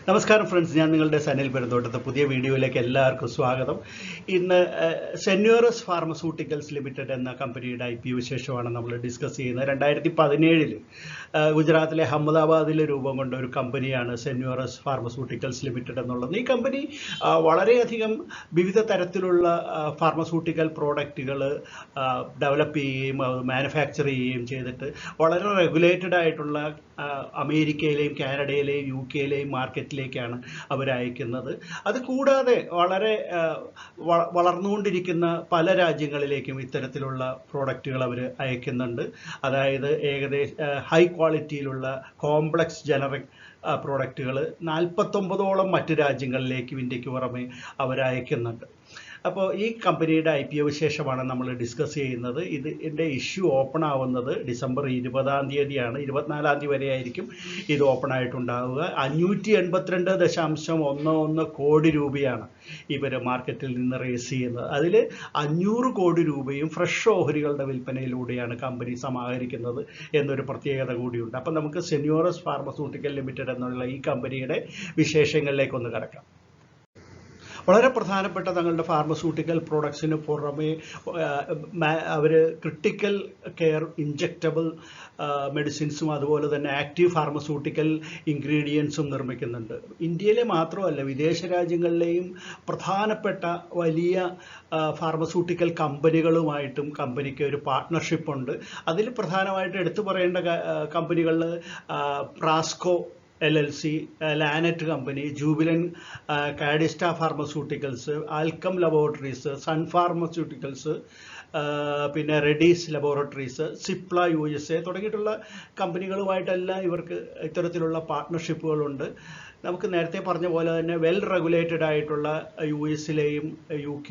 നമസ്കാരം ഫ്രണ്ട്സ്, ഞാൻ നിങ്ങളുടെ സനിൽ പെരുന്തോട്ടത്തെ പുതിയ വീഡിയോയിലേക്ക് എല്ലാവർക്കും സ്വാഗതം. ഇന്ന് സെന്യോറസ് ഫാർമസ്യൂട്ടിക്കൽസ് ലിമിറ്റഡ് എന്ന കമ്പനിയുടെ IPO വിശേഷമാണ് നമ്മൾ ഡിസ്കസ് ചെയ്യുന്നത്. 2017 ഗുജറാത്തിലെ അഹമ്മദാബാദിൽ രൂപം കൊണ്ട ഒരു കമ്പനിയാണ് സെന്യോറസ് ഫാർമസ്യൂട്ടിക്കൽസ് ലിമിറ്റഡ് എന്നുള്ളത്. ഈ കമ്പനി വളരെയധികം വിവിധ തരത്തിലുള്ള ഫാർമസ്യൂട്ടിക്കൽ പ്രോഡക്റ്റുകൾ ഡെവലപ്പ് ചെയ്യുകയും മാനുഫാക്ചർ ചെയ്യുകയും ചെയ്തിട്ട് വളരെ റെഗുലേറ്റഡ് ആയിട്ടുള്ള അമേരിക്കയിലെയും കാനഡയിലെയും UK മാർക്കറ്റിലേക്കാണ് അവർ അയക്കുന്നത്. അത് കൂടാതെ വളരെ വളർന്നുകൊണ്ടിരിക്കുന്ന പല രാജ്യങ്ങളിലേക്കും ഇത്തരത്തിലുള്ള പ്രോഡക്റ്റുകൾ അവർ അയക്കുന്നുണ്ട്. അതായത് ഏകദേശം ഹൈ ക്വാളിറ്റിയിലുള്ള കോംപ്ലക്സ് ജനറിക് പ്രോഡക്റ്റുകൾ 49ഓളം മറ്റ് രാജ്യങ്ങളിലേക്കും ഇന്ത്യക്ക് പുറമെ അവർ അയക്കുന്നുണ്ട്. അപ്പോൾ ഈ കമ്പനിയുടെ IPO വിശേഷമാണ് നമ്മൾ ഡിസ്കസ് ചെയ്യുന്നത്. ഇതിൻ്റെ ഇഷ്യൂ ഓപ്പൺ ആവുന്നത് ഡിസംബർ 20-ാം തീയതിയാണ്. 24-ാം തീയതി വരെ ആയിരിക്കും ഇത് ഓപ്പൺ ആയിട്ടുണ്ടാവുക. 582.11 കോടി രൂപയാണ് ഇവർ മാർക്കറ്റിൽ നിന്ന് റേസ് ചെയ്യുന്നത്. അതിൽ 500 കോടി രൂപയും ഫ്രഷ് ഓഹരികളുടെ വിൽപ്പനയിലൂടെയാണ് കമ്പനി സമാഹരിക്കുന്നത് എന്നൊരു പ്രത്യേകത കൂടിയുണ്ട്. അപ്പം നമുക്ക് സെന്യോറസ് ഫാർമസ്യൂട്ടിക്കൽ ലിമിറ്റഡ് എന്നുള്ള ഈ കമ്പനിയുടെ വിശേഷങ്ങളിലേക്കൊന്ന് കടക്കാം. വളരെ പ്രധാനപ്പെട്ട തങ്ങളുടെ ഫാർമസ്യൂട്ടിക്കൽ പ്രോഡക്ട്സിന് പുറമെ അവർ ക്രിട്ടിക്കൽ കെയർ ഇഞ്ചക്റ്റബിൾ മെഡിസിൻസും അതുപോലെ തന്നെ ആക്റ്റീവ് ഫാർമസ്യൂട്ടിക്കൽ ഇൻഗ്രീഡിയൻസും നിർമ്മിക്കുന്നുണ്ട്. ഇന്ത്യയിലെ മാത്രമല്ല, വിദേശ രാജ്യങ്ങളിലെയും പ്രധാനപ്പെട്ട വലിയ ഫാർമസ്യൂട്ടിക്കൽ കമ്പനികളുമായിട്ടും കമ്പനിക്ക് ഒരു പാർട്ട്ണർഷിപ്പ് ഉണ്ട്. അതിൽ പ്രധാനമായിട്ട് എടുത്തു പറയേണ്ട കമ്പനികളിൽ Prasco LLC, Lannett company, Jubilant Cadista pharmaceuticals, Alkem laboratories, Sun pharmaceuticals, പിന്നെ റെഡീസ് ലബോറട്ടറീസ്, സിപ്ല USA തുടങ്ങിയിട്ടുള്ള കമ്പനികളുമായിട്ടെല്ലാം ഇവർക്ക് ഇത്തരത്തിലുള്ള പാർട്ട്ണർഷിപ്പുകളുണ്ട്. നമുക്ക് നേരത്തെ പറഞ്ഞ പോലെ തന്നെ വെൽ റെഗുലേറ്റഡ് ആയിട്ടുള്ള US UK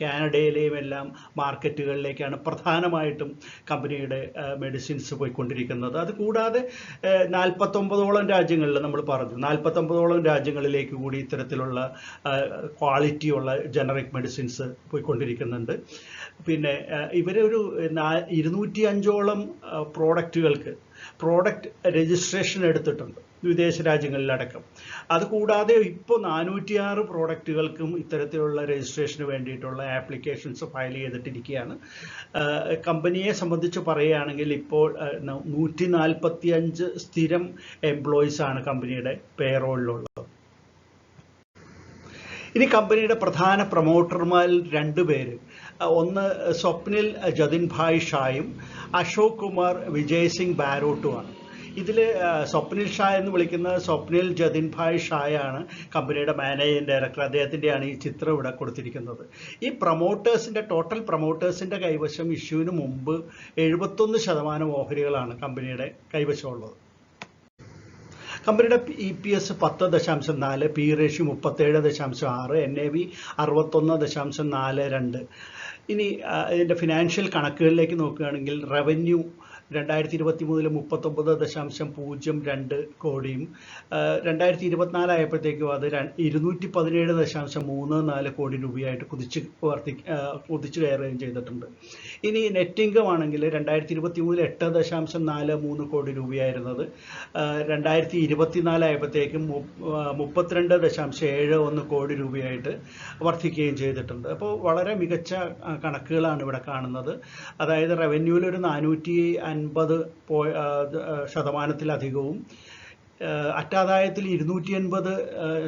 കാനഡയിലെയും എല്ലാം മാർക്കറ്റുകളിലേക്കാണ് പ്രധാനമായിട്ടും കമ്പനിയുടെ മെഡിസിൻസ് പോയിക്കൊണ്ടിരിക്കുന്നത്. അതുകൂടാതെ 49ഓളം രാജ്യങ്ങളിൽ നമ്മൾ പറഞ്ഞു, 49ഓളം രാജ്യങ്ങളിലേക്ക് കൂടി ഇത്തരത്തിലുള്ള ക്വാളിറ്റിയുള്ള ജനറിക് മെഡിസിൻസ് പോയിക്കൊണ്ടിരിക്കുന്നുണ്ട്. പിന്നെ ഇവരൊരു 205ഓളം പ്രോഡക്റ്റുകൾക്ക് പ്രോഡക്റ്റ് രജിസ്ട്രേഷൻ എടുത്തിട്ടുണ്ട് വിദേശ രാജ്യങ്ങളിലടക്കം. അതുകൂടാതെ ഇപ്പോൾ 406 പ്രോഡക്റ്റുകൾക്കും ഇത്തരത്തിലുള്ള രജിസ്ട്രേഷന് വേണ്ടിയിട്ടുള്ള ആപ്ലിക്കേഷൻസ് ഫയൽ ചെയ്തിട്ടിരിക്കുകയാണ്. കമ്പനിയെ സംബന്ധിച്ച് പറയുകയാണെങ്കിൽ ഇപ്പോൾ 145 സ്ഥിരം എംപ്ലോയീസാണ് കമ്പനിയുടെ പേറോളിലുള്ളത്. ഇനി കമ്പനിയുടെ പ്രധാന പ്രൊമോട്ടർമാരിൽ 2 പേര്, ഒന്ന് സ്വപ്നിൽ ജതിൻഭായ് ഷായും അശോക് കുമാർ വിജയ് സിംഗ് ബാരോട്ടുമാണ്. ഇതിൽ സ്വപ്നിൽ ഷാ എന്ന് വിളിക്കുന്നത് സ്വപ്നിൽ ജതിൻഭായ് ഷായാണ് കമ്പനിയുടെ മാനേജിംഗ് ഡയറക്ടർ. അദ്ദേഹത്തിൻ്റെയാണ് ഈ ചിത്രം ഇവിടെ കൊടുത്തിരിക്കുന്നത്. ഈ ടോട്ടൽ പ്രൊമോട്ടേഴ്സിൻ്റെ കൈവശം ഇഷ്യൂവിന് മുമ്പ് 71% ഓഹരികളാണ് കമ്പനിയുടെ കൈവശമുള്ളത്. കമ്പനിയുടെ EPS 10.4, P റേഷ്യോ 37.6, NAV 61.42. ഇനി ഇതിൻ്റെ ഫിനാൻഷ്യൽ കണക്കുകളിലേക്ക് നോക്കുകയാണെങ്കിൽ റവന്യൂ 2023 39.02 കോടിയും 2024 ആയപ്പോഴത്തേക്കും അത് 217.34 കോടി രൂപയായിട്ട് കുതിച്ചു കയറുകയും ചെയ്തിട്ടുണ്ട്. ഇനി നെറ്റ് ഇൻകം ആണെങ്കിൽ 2023 8.43 കോടി രൂപയായിരുന്നത് 2024 ആയപ്പോഴത്തേക്കും 32.71 കോടി രൂപയായിട്ട് വർദ്ധിക്കുകയും ചെയ്തിട്ടുണ്ട്. അപ്പോൾ വളരെ മികച്ച കണക്കുകളാണ് ഇവിടെ കാണുന്നത്. അതായത് റവന്യൂവിൽ ഒരു 450% അറ്റാദായത്തിൽ 280%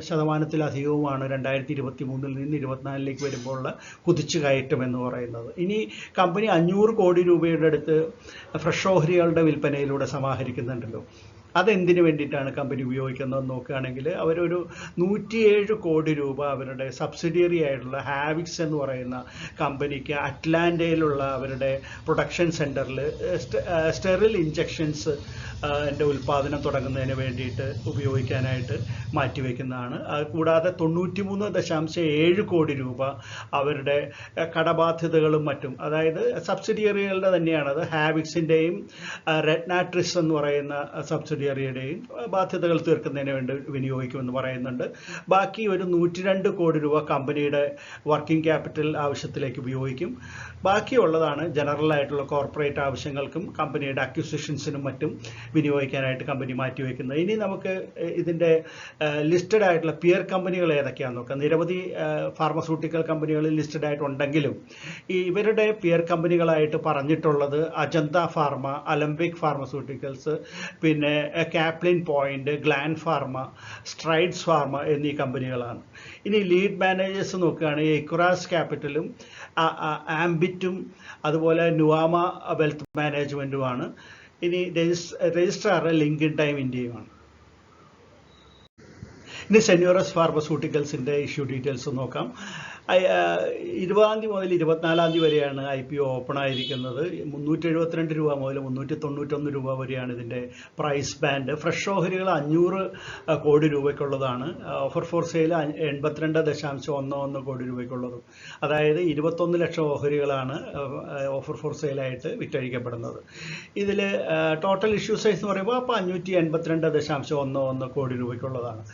2023 നിന്ന് 2024 വരുമ്പോഴുള്ള കുതിച്ചു കയറ്റം എന്ന് പറയുന്നത്. ഇനി കമ്പനി 500 കോടി രൂപയുടെ അടുത്ത് ഫ്രഷ് ഓഹരികളുടെ വിൽപ്പനയിലൂടെ സമാഹരിക്കുന്നുണ്ടല്ലോ. അതെന്തിനു വേണ്ടിയിട്ടാണ് കമ്പനി ഉപയോഗിക്കുന്നതെന്ന് നോക്കുകയാണെങ്കിൽ അവരൊരു 107 കോടി രൂപ അവരുടെ സബ്സിഡിയറി ആയിട്ടുള്ള ഹാവിക്സ് എന്ന് പറയുന്ന കമ്പനിക്ക് അറ്റ്ലാന്റയിലുള്ള അവരുടെ പ്രൊഡക്ഷൻ സെൻറ്ററിൽ സ്റ്റെറിൽ ഇഞ്ചക്ഷൻസ് ഉൽപ്പാദനം തുടങ്ങുന്നതിന് വേണ്ടിയിട്ട് ഉപയോഗിക്കാനായിട്ട് മാറ്റിവെക്കുന്നതാണ്. കൂടാതെ 93.7 കോടി രൂപ അവരുടെ കടബാധ്യതകളും മറ്റും, അതായത് സബ്സിഡിയറികളുടെ തന്നെയാണത്, ഹാവിക്സിൻ്റെയും റെഡ്നാട്രിസ് എന്ന് പറയുന്ന സബ്സിഡിയറിയുടെയും ബാധ്യതകൾ തീർക്കുന്നതിന് വേണ്ടി വിനിയോഗിക്കുമെന്ന് പറയുന്നുണ്ട്. ബാക്കി ഒരു 102 കോടി രൂപ കമ്പനിയുടെ വർക്കിംഗ് ക്യാപിറ്റൽ ആവശ്യത്തിലേക്ക് ഉപയോഗിക്കും. ബാക്കിയുള്ളതാണ് ജനറൽ ആയിട്ടുള്ള കോർപ്പറേറ്റ് ആവശ്യങ്ങൾക്കും കമ്പനിയുടെ അക്വിസിഷൻസിനും മറ്റും വിനിയോഗിക്കാനായിട്ട് കമ്പനി മാറ്റിവെക്കുന്നത്. ഇനി നമുക്ക് ഇതിൻ്റെ ലിസ്റ്റഡ് ആയിട്ടുള്ള പിയർ കമ്പനികൾ ഏതൊക്കെയാണെന്ന് നോക്കാം. നിരവധി ഫാർമസ്യൂട്ടിക്കൽ കമ്പനികളിൽ ലിസ്റ്റഡ് ആയിട്ടുണ്ടെങ്കിലും ഇവരുടെ പിയർ കമ്പനികളായിട്ട് പറഞ്ഞിട്ടുള്ളത് അജന്ത ഫാർമ, അലംബിക് ഫാർമസ്യൂട്ടിക്കൽസ്, പിന്നെ Caplin point, gland pharma, strides pharma എന്നീ കമ്പനികളാണ്. ഇനി ലീഡ് മാനേജേഴ്സ് നോക്കുകയാണെങ്കിൽ ഇക്രാസ് ക്യാപിറ്റലും ആംബിറ്റും അതുപോലെ നുവാമ വെൽത്ത് മാനേജ്മെൻറ്റുമാണ്. ഇനി രജിസ്ട്രാർ ലിങ്ക്ഡ് ടൈം ഇന്ത്യയുമാണ്. ഇനി സെന്യൂറസ് ഫാർമസ്യൂട്ടിക്കൽസിൻ്റെ ഇഷ്യൂ ഡീറ്റെയിൽസ് നോക്കാം. 20 മുതൽ 24 വരെയാണ് IPO ഓപ്പൺ ആയിരിക്കുന്നത്. 372 രൂപ മുതൽ 391 രൂപ വരെയാണ് ഇതിൻ്റെ പ്രൈസ് ബാൻഡ്. ഫ്രഷ് ഓഹരികൾ 500 കോടി രൂപയ്ക്കുള്ളതാണ്. ഓഫർ ഫോർ സെയിൽ 82.11 കോടി രൂപയ്ക്കുള്ളതും. അതായത് 21 ലക്ഷം ഓഹരികളാണ് ഓഫർ ഫോർ സെയിലായിട്ട് വിറ്റഴിക്കപ്പെടുന്നത്. ഇതിൽ ടോട്ടൽ ഇഷ്യൂ സൈസ് എന്ന് പറയുമ്പോൾ 582.11 കോടി രൂപയ്ക്കുള്ളതാണ്.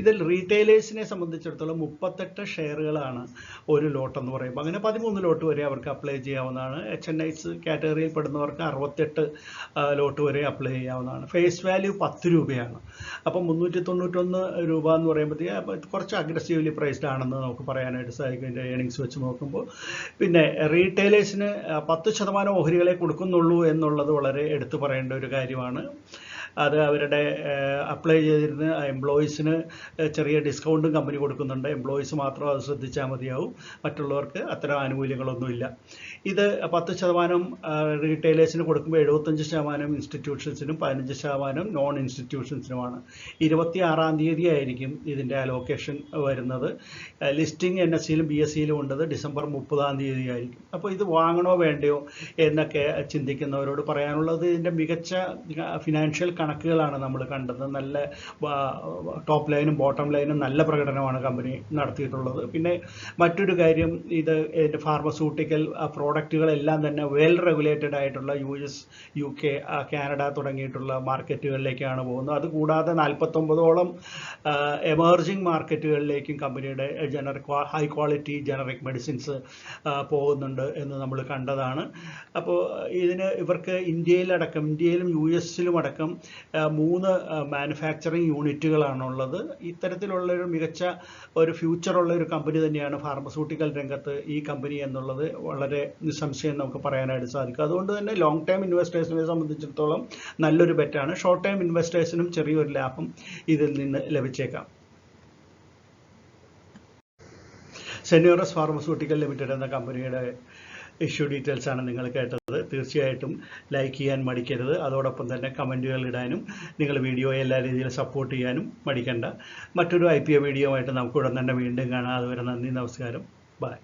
ഇതിൽ റീറ്റെയിലേഴ്സിനെ സംബന്ധിച്ചിടത്തോളം 38 ഷെയറുകളാണ് ഒരു ലോട്ട് എന്ന് പറയുമ്പോൾ. അങ്ങനെ 13 ലോട്ട് വരെ അവർക്ക് അപ്ലൈ ചെയ്യാവുന്നതാണ്. HNIs കാറ്റഗറിയിൽ പെടുന്നവർക്ക് 68 ലോട്ട് വരെ അപ്ലൈ ചെയ്യാവുന്നതാണ്. ഫേസ് വാല്യൂ 10 രൂപയാണ്. അപ്പം 391 രൂപ എന്ന് പറയുമ്പോഴത്തേക്ക് കുറച്ച് അഗ്രസീവ്ലി പ്രൈസ്ഡ് ആണെന്ന് നമുക്ക് പറയാനായിട്ട് സാധിക്കും ഇതിൻ്റെ ഏണിങ്സ് വെച്ച് നോക്കുമ്പോൾ. പിന്നെ റീറ്റെയിലേഴ്സിന് 10% ഓഹരികളെ കൊടുക്കുന്നുള്ളൂ എന്നുള്ളത് വളരെ എടുത്തു പറയേണ്ട ഒരു കാര്യമാണ്. അത് അവരുടെ അപ്ലൈ ചെയ്തിരുന്ന എംപ്ലോയീസിന് ചെറിയ ഡിസ്കൗണ്ടും കമ്പനി കൊടുക്കുന്നുണ്ട്. എംപ്ലോയീസ് മാത്രം അത് ശ്രദ്ധിച്ചാൽ മതിയാവും, മറ്റുള്ളവർക്ക് അത്തരം ആനുകൂല്യങ്ങളൊന്നുമില്ല. ഇത് 10% റീറ്റെയിലേഴ്സിന് കൊടുക്കുമ്പോൾ 75% ഇൻസ്റ്റിറ്റ്യൂഷൻസിനും 15% നോൺ ഇൻസ്റ്റിറ്റ്യൂഷൻസിനുമാണ്. 26-ാം തീയതി ആയിരിക്കും ഇതിൻ്റെ അലോക്കേഷൻ വരുന്നത്. ലിസ്റ്റിംഗ് NSEയിലും BSEയിലും ഉണ്ടത് ഡിസംബർ 30-ാം തീയതി ആയിരിക്കും. അപ്പോൾ ഇത് വാങ്ങണോ വേണ്ടയോ എന്നൊക്കെ ചിന്തിക്കുന്നവരോട് പറയാനുള്ളത്, ഇതിൻ്റെ മികച്ച ഫിനാൻഷ്യൽ കണക്കുകളാണ് നമ്മൾ കണ്ടത്. നല്ല ടോപ്പ് ലൈനും ബോട്ടം ലൈനും നല്ല പ്രകടനമാണ് കമ്പനി നടത്തിയിട്ടുള്ളത്. പിന്നെ മറ്റൊരു കാര്യം, ഇതിൻ്റെ ഫാർമസ്യൂട്ടിക്കൽ പ്രോഡക്റ്റുകളെല്ലാം തന്നെ വെൽ റെഗുലേറ്റഡ് ആയിട്ടുള്ള US, UK, കാനഡ തുടങ്ങിയിട്ടുള്ള മാർക്കറ്റുകളിലേക്കാണ് പോകുന്നത്. അതുകൂടാതെ 49ഓളം എമേർജിംഗ് മാർക്കറ്റുകളിലേക്കും കമ്പനിയുടെ ഹൈ ക്വാളിറ്റി ജനറിക് മെഡിസിൻസ് പോകുന്നുണ്ട് എന്ന് നമ്മൾ കണ്ടതാണ്. അപ്പോൾ ഇവർക്ക് ഇന്ത്യയിലും US-ലും അടക്കം 3 മാനുഫാക്ചറിങ് യൂണിറ്റുകളാണുള്ളത്. ഇത്തരത്തിലുള്ളൊരു മികച്ച ഒരു ഫ്യൂച്ചറുള്ള ഒരു കമ്പനി തന്നെയാണ് ഫാർമസ്യൂട്ടിക്കൽ രംഗത്ത് ഈ കമ്പനി എന്നുള്ളത് വളരെ നിസ്സംശയം നമുക്ക് പറയാനായിട്ട് സാധിക്കും. അതുകൊണ്ട് തന്നെ ലോങ് ടൈം ഇൻവെസ്റ്റേഴ്സിനെ സംബന്ധിച്ചിടത്തോളം നല്ലൊരു ബെറ്റാണ്. ഷോർട്ട് ടൈം ഇൻവെസ്റ്റേഴ്സിനും ചെറിയൊരു ലാഭം ഇതിൽ നിന്ന് ലഭിച്ചേക്കാം. സെന്യൂറസ് ഫാർമസ്യൂട്ടിക്കൽ ലിമിറ്റഡ് എന്ന കമ്പനിയുടെ ഇഷ്യൂ ഡീറ്റെയിൽസ് ആണ് നിങ്ങൾ കേട്ടത്. തീർച്ചയായിട്ടും ലൈക്ക് ചെയ്യാൻ മടിക്കരുത്. അതോടൊപ്പം തന്നെ കമൻറ്റുകൾ ഇടാനും നിങ്ങൾ വീഡിയോയെ എല്ലാ രീതിയിലും സപ്പോർട്ട് ചെയ്യാനും മടിക്കണ്ട. മറ്റൊരു IPO വീഡിയോ ആയിട്ട് നമുക്ക് ഉടൻ തന്നെ വീണ്ടും കാണാം. അതുവരെ നന്ദി, നമസ്കാരം, ബൈ.